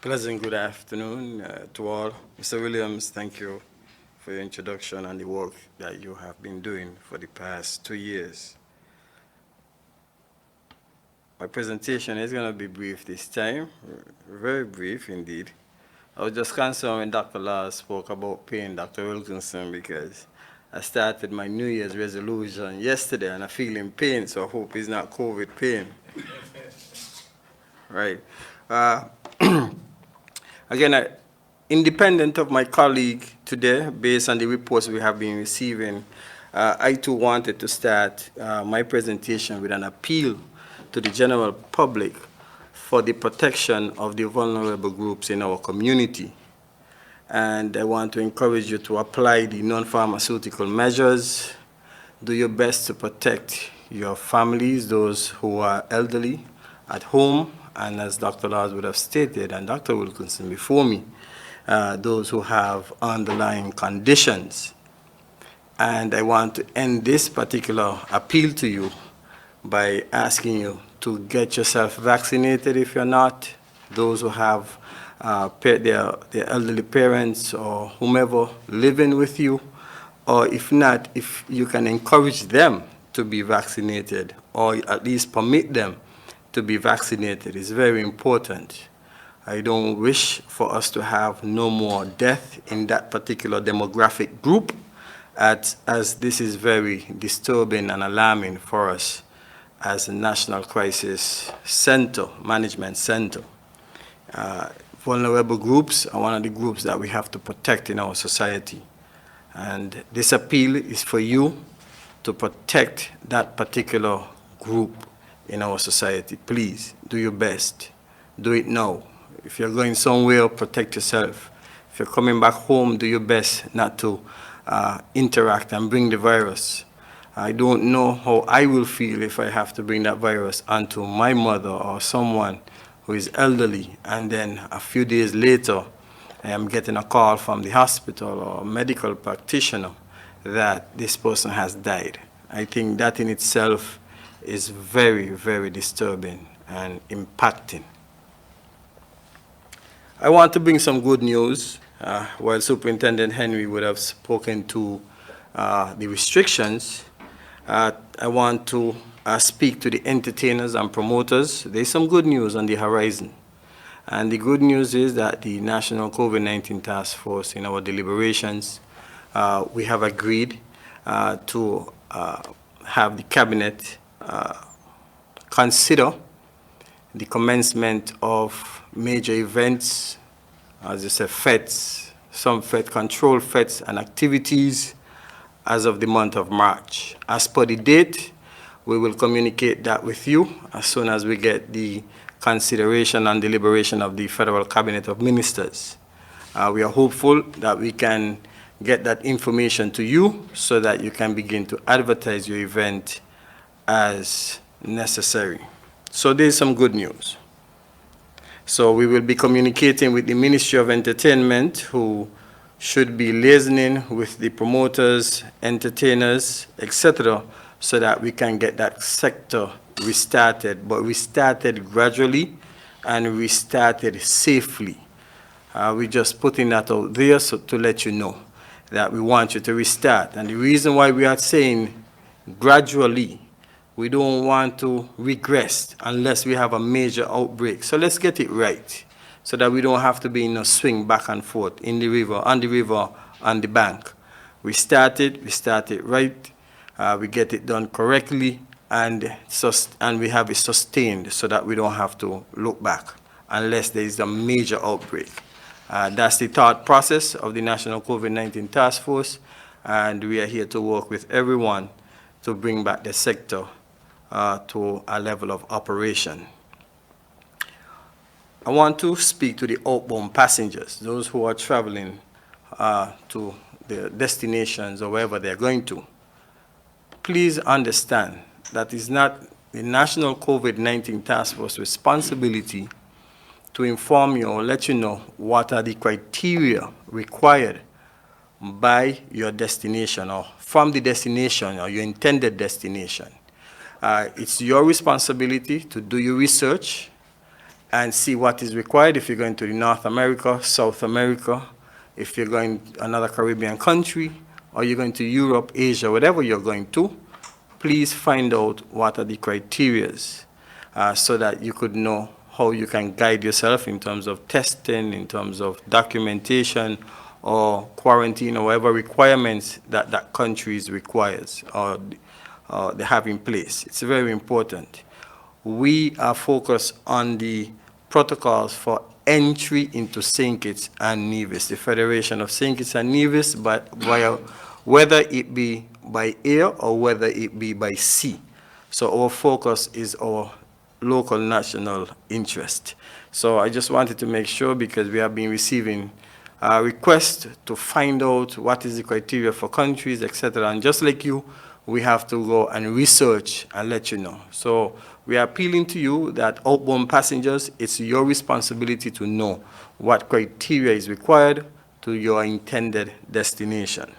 Pleasant good afternoon to all. Mr. Williams, thank you for your introduction and the work that you have been doing for the past 2 years. My presentation is going to be brief this time, very brief indeed. I was just concerned when Dr. Laws spoke about pain, Dr. Wilkinson, because I started my New Year's resolution yesterday and I feel in pain, so I hope it's not COVID pain. Right. Again, independent of my colleague today, based on the reports we have been receiving, I too wanted to start my presentation with an appeal to the general public for the protection of the vulnerable groups in our community. And I want to encourage you to apply the non-pharmaceutical measures, do your best to protect your families, those who are elderly at home, and as Dr. Laws would have stated, and Dr. Wilkinson before me, those who have underlying conditions. And I want to end this particular appeal to you by asking you to get yourself vaccinated if you're not, those who have their elderly parents or whomever living with you, or if not, if you can encourage them to be vaccinated or at least permit them to be vaccinated is very important. I don't wish for us to have no more death in that particular demographic group, as this is very disturbing and alarming for us as a National Crisis Center, Management Center. Vulnerable groups are one of the groups that we have to protect in our society. And this appeal is for you to protect that particular group in our society. Please, do your best. Do it now. If you're going somewhere, protect yourself. If you're coming back home, do your best not to interact and bring the virus. I don't know how I will feel if I have to bring that virus onto my mother or someone who is elderly, and then a few days later, I am getting a call from the hospital or medical practitioner that this person has died. I think that in itself is very, very disturbing and impacting. I want to bring some good news. While Superintendent Henry would have spoken to the restrictions, I want to speak to the entertainers and promoters. There's some good news on the horizon. And the good news is that the National COVID-19 Task Force, in our deliberations, we have agreed to have the Cabinet consider the commencement of major events, as I said, FETs, some FET control FETs and activities as of the month of March. As per the date, we will communicate that with you as soon as we get the consideration and deliberation of the Federal Cabinet of Ministers. We are hopeful that we can get that information to you so that you can begin to advertise your event as necessary. So there's some good news. So we will be communicating with the Ministry of Entertainment, who should be liaising with the promoters, entertainers, etc., so that we can get that sector restarted. But we started gradually and we started safely. We're just putting that out there so to let you know that we want you to restart. And the reason why we are saying gradually, we don't want to regress unless we have a major outbreak. So let's get it right so that we don't have to be in a swing back and forth in the river, on the bank. We started right, we get it done correctly, and we have it sustained so that we don't have to look back unless there is a major outbreak. That's the thought process of the National COVID-19 Task Force, and we are here to work with everyone to bring back the sector to a level of operation. I want to speak to the outbound passengers, those who are traveling to their destinations or wherever they're going to. Please understand that it's not the National COVID-19 Task Force responsibility to inform you or let you know what are the criteria required by your destination or from the destination or your intended destination. It's your responsibility to do your research and see what is required if you're going to North America, South America, if you're going to another Caribbean country, or you're going to Europe, Asia, whatever you're going to. Please find out what are the criteria so that you could know how you can guide yourself in terms of testing, in terms of documentation, or quarantine, or whatever requirements that that country requires or they have in place. It's very important. We are focused on the protocols for entry into St. Kitts and Nevis, the Federation of St. Kitts and Nevis, but via, whether it be by air or whether it be by sea. So our focus is our local national interest. So I just wanted to make sure, because we have been receiving requests to find out what is the criteria for countries, etc. And just like you, we have to go and research and let you know. So we are appealing to you that outbound passengers, it's your responsibility to know what criteria is required to your intended destination.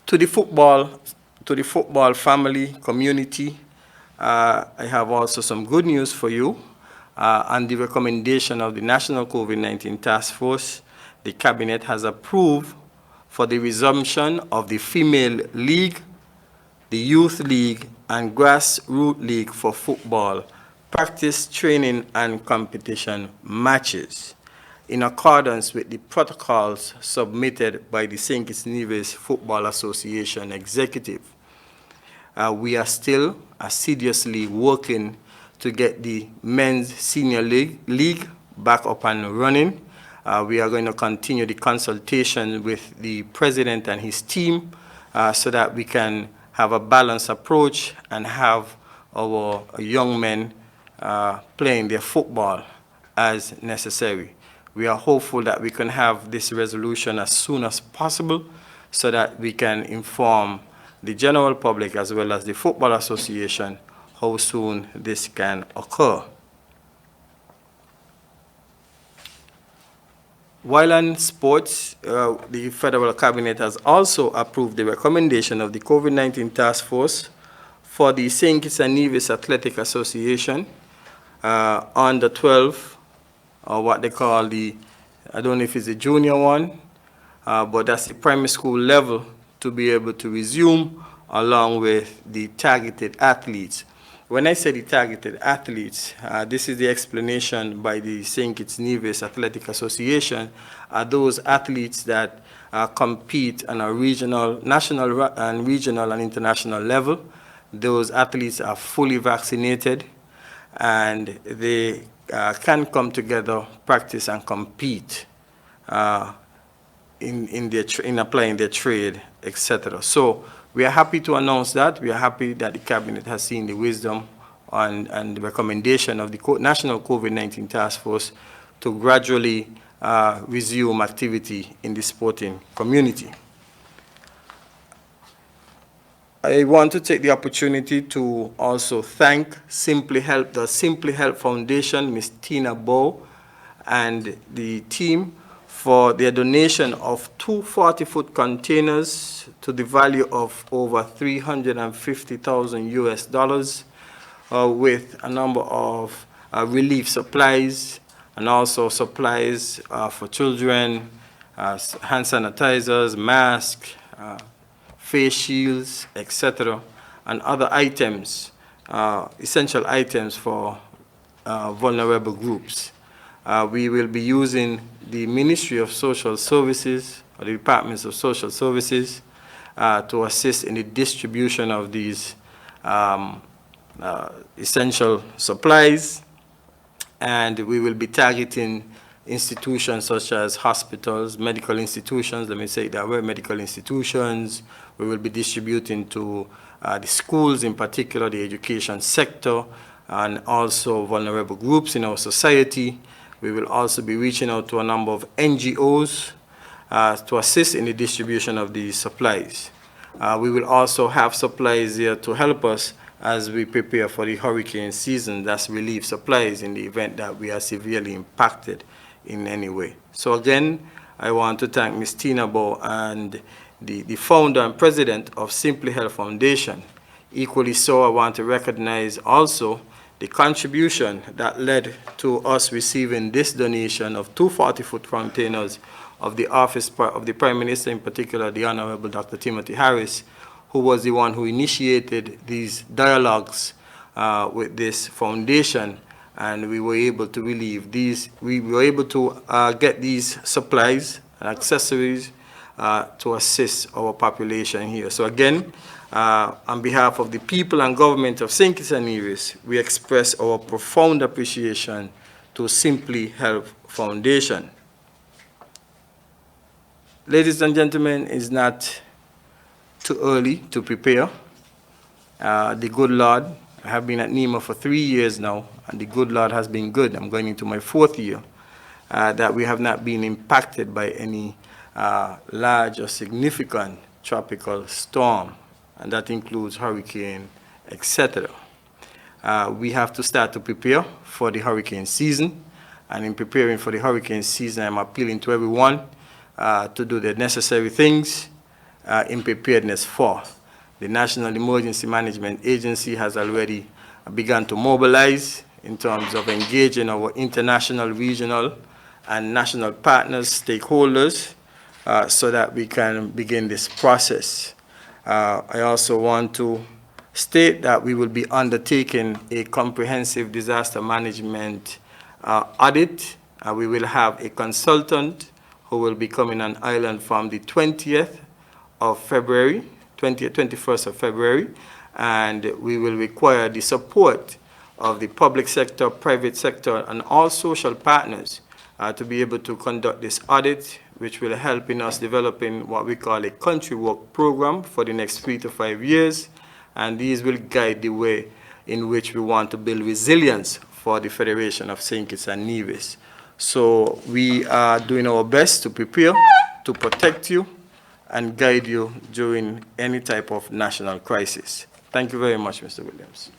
To the football family, community, I have also some good news for you. On the recommendation of the National COVID-19 Task Force, the Cabinet has approved for the resumption of the Female League, the Youth League, and Grassroots League for football, practice, training, and competition matches, in accordance with the protocols submitted by the St. Kitts and Nevis Football Association Executive. We are still assiduously working to get the Men's Senior League back up and running. We are going to continue the consultation with the president and his team so that we can have a balanced approach and have our young men playing their football as necessary. We are hopeful that we can have this resolution as soon as possible so that we can inform the general public as well as the Football Association how soon this can occur. While on sports, the Federal Cabinet has also approved the recommendation of the COVID-19 Task Force for the St. Kitts and Nevis Athletic Association under 12, or what they call the, I don't know if it's the junior one, but that's the primary school level, to be able to resume along with the targeted athletes. When I say the targeted athletes, this is the explanation by the St. Kitts and Nevis Athletic Association, are those athletes that compete on a regional, national and regional and international level. Those athletes are fully vaccinated and they can come together, practice and compete in applying their trade, etc. So we are happy to announce that. We are happy that the Cabinet has seen the wisdom and the recommendation of the National COVID-19 Task Force to gradually resume activity in the sporting community. I want to take the opportunity to also thank Simply Help, the Simply Help Foundation, Ms. Tina Bow, and the team for their donation of 2 40-foot containers to the value of over $350,000 US, with a number of relief supplies and also supplies for children, hand sanitizers, masks, face shields, etc., and other items, essential items for vulnerable groups. We will be using the Ministry of Social Services, or the Departments of Social Services, to assist in the distribution of these essential supplies. And we will be targeting institutions such as hospitals, medical institutions, let me say that way, medical institutions. We will be distributing to the schools, in particular the education sector, and also vulnerable groups in our society. We will also be reaching out to a number of NGOs to assist in the distribution of these supplies. We will also have supplies here to help us as we prepare for the hurricane season. That's relief supplies in the event that we are severely impacted in any way. So again, I want to thank Ms. Tina Bow and the founder and president of Simply Health Foundation. Equally so, I want to recognize also the contribution that led to us receiving this donation of 2 40-foot containers of the office of the Prime Minister, in particular the Honorable Dr. Timothy Harris, who was the one who initiated these dialogues with this foundation, and we were able to relieve these. We were able to get these supplies and accessories to assist our population here. So again, on behalf of the people and government of St. Kitts and Nevis, we express our profound appreciation to Simply Help Foundation. Ladies and gentlemen, it's not too early to prepare. The good Lord, I have been at NEMA for 3 years now, and the good Lord has been good. I'm going into my 4th year, that we have not been impacted by any large or significant tropical storm, and that includes hurricane, etc. We have to start to prepare for the hurricane season, and in preparing for the hurricane season, I'm appealing to everyone to do the necessary things in preparedness for. The National Emergency Management Agency has already begun to mobilize in terms of engaging our international, regional, and national partners, stakeholders, so that we can begin this process. I also want to state that we will be undertaking a comprehensive disaster management audit. We will have a consultant who will be coming on island from the 20th of February, 21st of February, and we will require the support of the public sector, private sector, and all social partners to be able to conduct this audit, which will help in us developing what we call a country work program for the next 3 to 5 years, and these will guide the way in which we want to build resilience for the Federation of St. Kitts and Nevis. So we are doing our best to prepare, to protect you, and guide you during any type of national crisis. Thank you very much, Mr. Williams.